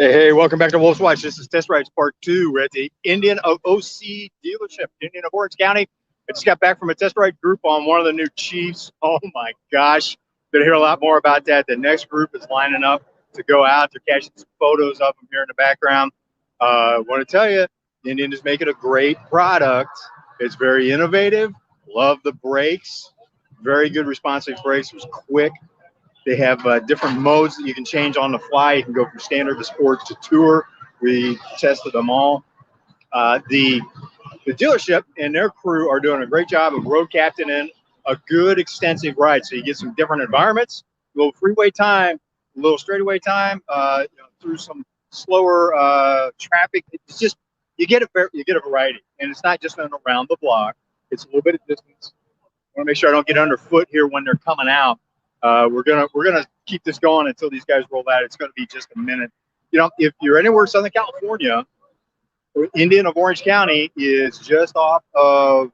Hey, welcome back to Wolf's Watch. This is Test Rides Part 2. We're at the Indian OC dealership, Indian of Orange County. I just got back from a test ride group on one of the new Chiefs. Oh my gosh. Going to hear a lot more about that. The next group is lining up to go out. They're catching some photos of them here in the background. I want to tell you, Indian is making a great product. It's very innovative. Love the brakes. Very good responsive brakes. It was quick. They have different modes that you can change on the fly. You can go from standard to sport to tour. We tested them all. The dealership and their crew are doing a great job of road captaining a good extensive ride. So you get some different environments, a little freeway time, a little straightaway time, through some slower traffic. It's just you get a variety, and it's not just around the block. It's a little bit of distance. I want to make sure I don't get underfoot here when they're coming out. We're gonna keep this going until these guys roll out. It's gonna be just a minute. If you're anywhere in Southern California, Indian of Orange County is just off of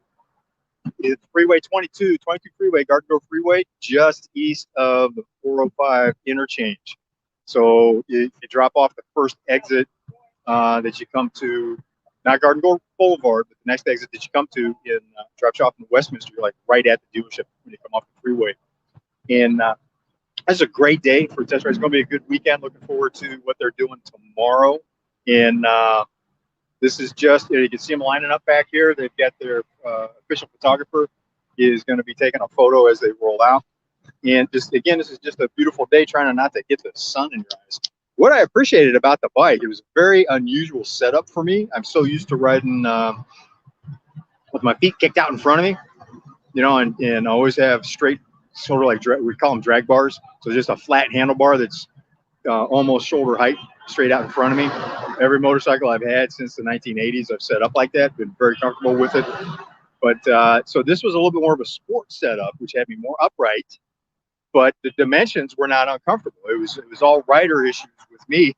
Freeway 22 Freeway, Garden Grove Freeway, just east of the 405 interchange. So you drop off the first exit that you come to, not Garden Grove Boulevard, but the next exit that you come to drops you off in Westminster. You're like right at the dealership when you come off the freeway. And it's a great day for test ride. It's going to be a good weekend. Looking forward to what they're doing tomorrow. And this is just, you can see them lining up back here. They've got their official photographer is going to be taking a photo as they roll out. And just, again, this is just a beautiful day, trying not to get the sun in your eyes. What I appreciated about the bike, it was a very unusual setup for me. I'm so used to riding with my feet kicked out in front of me, and I always have straight, sort of like we call them drag bars. So just a flat handlebar that's almost shoulder height straight out in front of me. Every motorcycle I've had since the 1980s, I've set up like that. Been very comfortable with it. But so this was a little bit more of a sport setup, which had me more upright. But the dimensions were not uncomfortable. It was all rider issues with me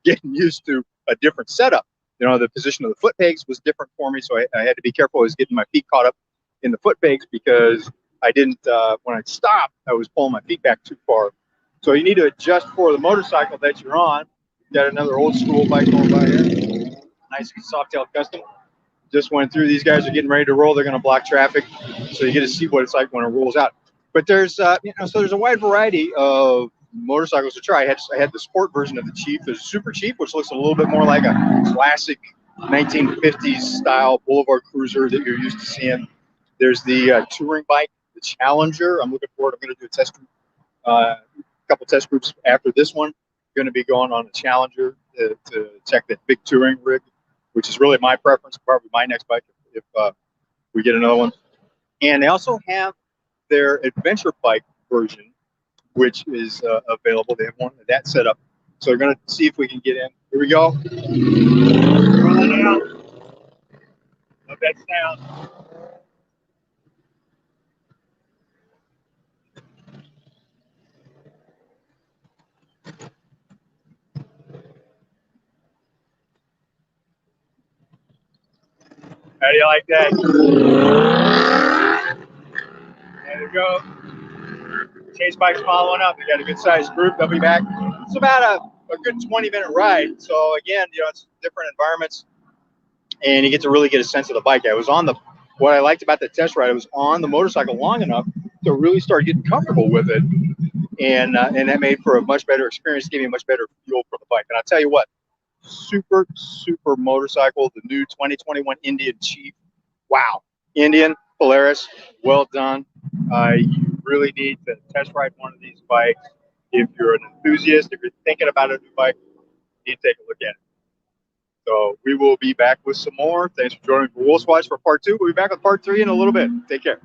getting used to a different setup. The position of the foot pegs was different for me, so I had to be careful. I was getting my feet caught up in the foot pegs because I didn't, when I stopped, I was pulling my feet back too far. So you need to adjust for the motorcycle that you're on. Got another old school bike going by here. Nice Softail Custom. Just went through. These guys are getting ready to roll. They're going to block traffic. So you get to see what it's like when it rolls out. But there's, so there's a wide variety of motorcycles to try. I had the sport version of the Chief. There's a Super Chief, which looks a little bit more like a classic 1950s style boulevard cruiser that you're used to seeing. There's the touring bike, the Challenger. I'm looking forward. I'm going to do a test group, a couple test groups after this one. Going to be going on the Challenger to check that big touring rig, which is really my preference, probably my next bike if we get another one. And they also have their adventure bike version, which is available. They have one of that set up. So we're going to see if we can get in. Here we go. Rolling it out. Love that sound. How do you like that? There we go. Chase bike's following up. They got a good sized group. They'll be back. It's about a good 20-minute ride. So again, it's different environments, and you get to really get a sense of the bike. What I liked about the test ride, I was on the motorcycle long enough to really start getting comfortable with it, and that made for a much better experience, gave me a much better feel for the bike. And I'll tell you what, super motorcycle, the new 2021 Indian Chief. Wow. Indian, Polaris, well done. You really need to test ride one of these bikes. If you're an enthusiast, if you're thinking about a new bike, you need to take a look at it. So we will be back with some more. Thanks for joining for Wolf's Watch for part 2. We'll be back with part 3 in a little bit. Take care.